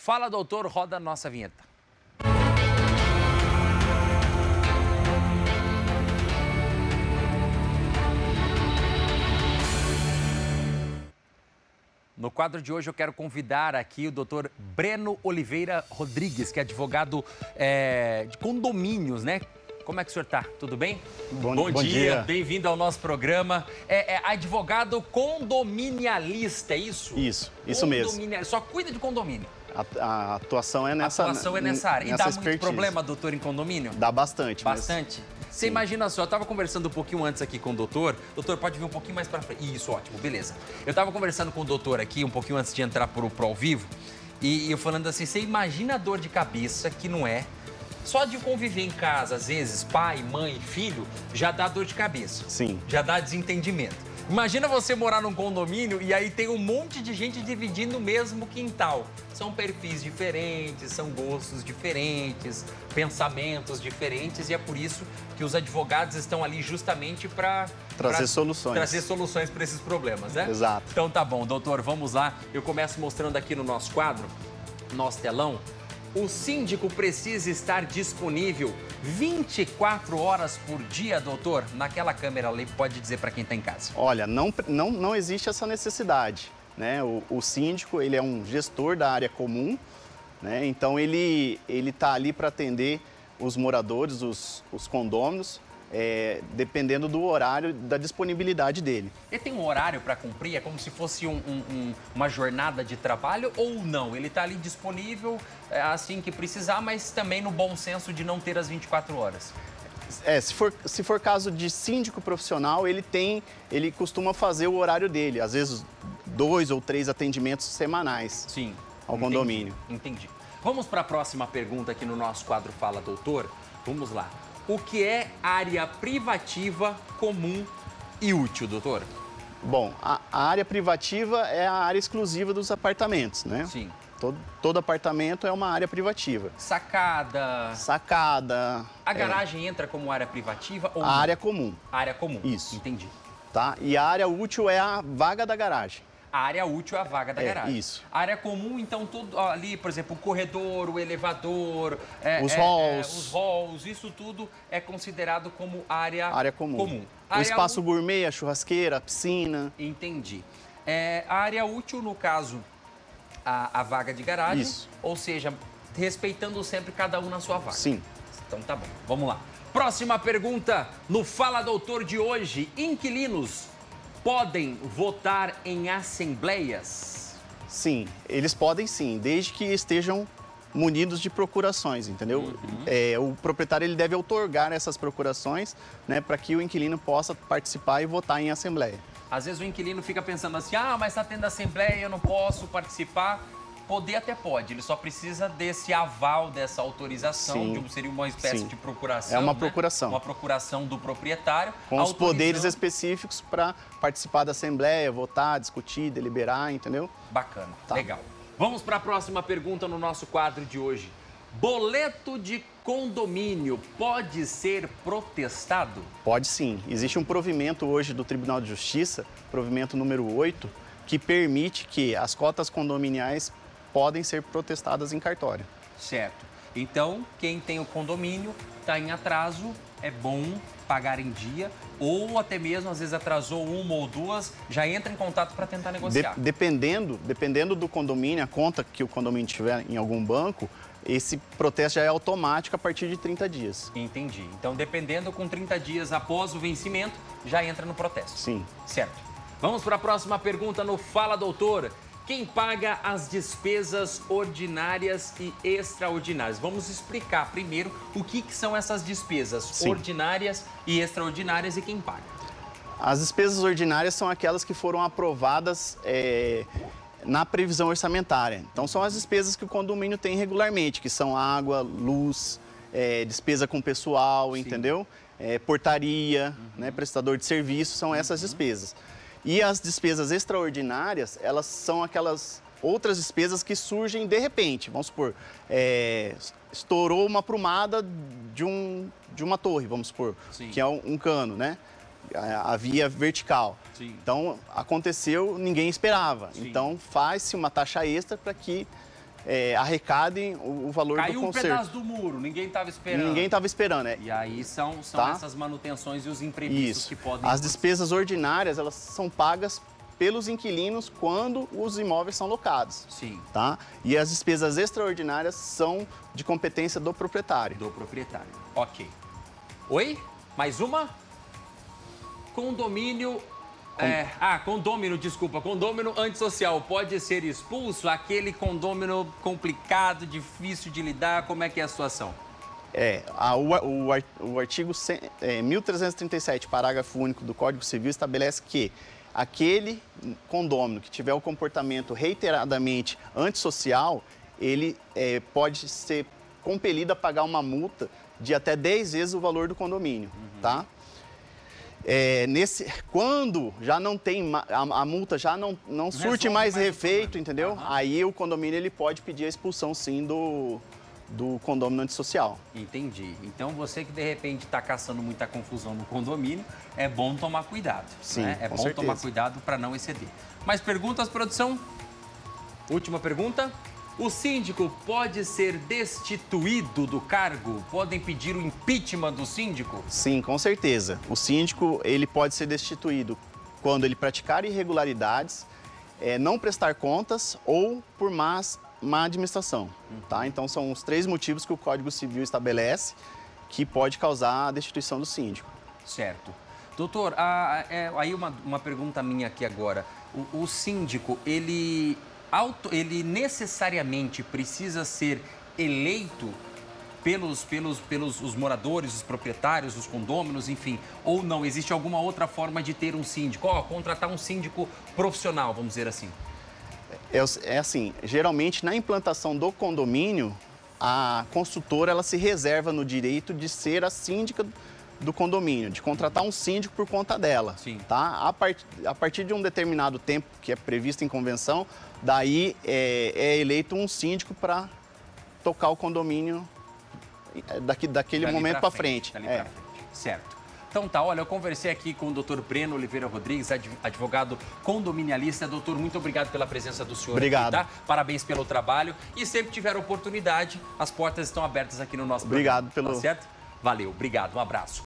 Fala, doutor, roda a nossa vinheta. No quadro de hoje eu quero convidar aqui o doutor Breno Oliveira Rodrigues, que é advogado de condomínios, né? Como é que o senhor tá? Tudo bem? Bom dia. Bem-vindo ao nosso programa. É advogado condominialista, é isso? Isso mesmo. Só cuida de condomínio. A atuação é nessa área. E dá muito problema, doutor, em condomínio? Dá bastante. Bastante? Você imagina só, eu estava conversando um pouquinho antes aqui com o doutor. Doutor, pode vir um pouquinho mais para frente. Isso, ótimo, beleza. Eu estava conversando com o doutor aqui, um pouquinho antes de entrar pro ao vivo, e eu falando assim, você imagina a dor de cabeça que não é. Só de conviver em casa, às vezes, pai, mãe, filho, já dá dor de cabeça. Sim. Já dá desentendimento. Imagina você morar num condomínio e aí tem um monte de gente dividindo o mesmo quintal. São perfis diferentes, são gostos diferentes, pensamentos diferentes e é por isso que os advogados estão ali justamente para trazer soluções. Trazer soluções para esses problemas, né? Exato. Então tá bom, doutor, vamos lá. Eu começo mostrando aqui no nosso quadro, nosso telão. O síndico precisa estar disponível 24 horas por dia, doutor? Naquela câmera ali, pode dizer para quem está em casa. Olha, não existe essa necessidade, né? O síndico, ele é um gestor da área comum, né? Então, ele está ali para atender os moradores, os condôminos, dependendo do horário, da disponibilidade dele. Ele tem um horário para cumprir? É como se fosse uma jornada de trabalho ou não? Ele está ali disponível assim que precisar, mas também no bom senso de não ter as 24 horas? Se for caso de síndico profissional, ele costuma fazer o horário dele, às vezes 2 ou 3 atendimentos semanais. Sim, ao condomínio. Entendi. Vamos para a próxima pergunta aqui no nosso quadro Fala, Doutor. Vamos lá. O que é área privativa, comum e útil, doutor? Bom, a área privativa é a área exclusiva dos apartamentos, né? Sim. Todo apartamento é uma área privativa. Sacada. A garagem entra como área privativa ou a não? área comum. Área comum. Isso. Entendi. Tá? E a área útil é a vaga da garagem. A área útil é a vaga da garagem. Isso. A área comum, então, tudo ali, por exemplo, o corredor, o elevador, os halls, isso tudo é considerado como área comum. O espaço gourmet, a churrasqueira, a piscina. Entendi. A área útil, no caso, a vaga de garagem, isso. Ou seja, respeitando sempre cada um na sua vaga. Sim. Então tá bom, vamos lá. Próxima pergunta no Fala Doutor de hoje. Inquilinos podem votar em assembleias? Sim, eles podem sim, desde que estejam munidos de procurações, entendeu? Uhum. O proprietário ele deve outorgar essas procurações, né, para que o inquilino possa participar e votar em assembleia. Às vezes o inquilino fica pensando assim, mas está tendo assembleia, eu não posso participar. Poder até pode, ele só precisa desse aval, dessa autorização, seria uma espécie de procuração. É uma né? procuração. Uma procuração do proprietário. Com os poderes específicos para participar da assembleia, votar, discutir, deliberar, entendeu? Bacana, legal. Vamos para a próxima pergunta no nosso quadro de hoje. Boleto de condomínio pode ser protestado? Pode sim. Existe um provimento hoje do Tribunal de Justiça, provimento número 8, que permite que as cotas condominiais podem ser protestadas em cartório. Certo. Então, quem tem o condomínio está em atraso, é bom pagar em dia, ou até mesmo, às vezes, atrasou uma ou duas, já entra em contato para tentar negociar. Dependendo do condomínio, a conta que o condomínio tiver em algum banco, esse protesto já é automático a partir de 30 dias. Entendi. Então, dependendo, com 30 dias após o vencimento, já entra no protesto. Sim. Certo. Vamos para a próxima pergunta no Fala Doutor. Quem paga as despesas ordinárias e extraordinárias? Vamos explicar primeiro o que são essas despesas ordinárias e extraordinárias e quem paga. As despesas ordinárias são aquelas que foram aprovadas na previsão orçamentária. Então, são as despesas que o condomínio tem regularmente, que são água, luz, despesa com pessoal, entendeu? Portaria, né, prestador de serviço, são essas despesas. E as despesas extraordinárias, elas são aquelas outras despesas que surgem de repente. Vamos supor, estourou uma prumada de uma torre, vamos supor, que é um cano, né? A via vertical. Sim. Então, aconteceu, ninguém esperava. Sim. Então, faz-se uma taxa extra para que arrecadem o valor do conserto. Caiu um pedaço do muro, ninguém estava esperando. Ninguém estava esperando, E aí são essas manutenções e os imprevistos que podem... As despesas ordinárias, elas são pagas pelos inquilinos quando os imóveis são locados. Sim. Tá? E as despesas extraordinárias são de competência do proprietário. Do proprietário. Ok. Oi? Mais uma? Condomínio... Condômino antissocial. Pode ser expulso? Aquele condômino complicado, difícil de lidar, como é que é a situação? O artigo 1337, parágrafo único do Código Civil estabelece que aquele condômino que tiver o comportamento reiteradamente antissocial, ele pode ser compelido a pagar uma multa de até 10 vezes o valor do condomínio, tá? Quando já não tem, a multa já não surte mais efeito, entendeu? Aí o condomínio ele pode pedir a expulsão, sim, do condomínio antissocial. Entendi. Então, você que de repente está caçando muita confusão no condomínio, é bom tomar cuidado. Sim, né? É bom certeza. tomar cuidado para não exceder. Mais perguntas, produção? Última pergunta. O síndico pode ser destituído do cargo? Podem pedir o impeachment do síndico? Sim, com certeza. O síndico ele pode ser destituído quando ele praticar irregularidades, não prestar contas ou por má administração. Tá? Então, são os 3 motivos que o Código Civil estabelece que pode causar a destituição do síndico. Certo. Doutor, aí uma pergunta minha aqui agora. O síndico, ele necessariamente precisa ser eleito pelos os moradores, os proprietários, os condôminos, enfim, ou não? Existe alguma outra forma de ter um síndico? Contratar um síndico profissional, vamos dizer assim. É assim, geralmente na implantação do condomínio, a construtora ela se reserva no direito de ser a síndica do condomínio, de contratar um síndico por conta dela. Sim. Tá? A partir de um determinado tempo que é previsto em convenção, daí é eleito um síndico para tocar o condomínio daquele momento para frente. Certo. Então tá, olha, eu conversei aqui com o doutor Breno Oliveira Rodrigues, advogado condominialista. Doutor, muito obrigado pela presença do senhor. Obrigado. Aqui, tá? Parabéns pelo trabalho. E sempre que tiver oportunidade, as portas estão abertas aqui no nosso programa. Obrigado pelo... Tá certo? Valeu, obrigado, um abraço.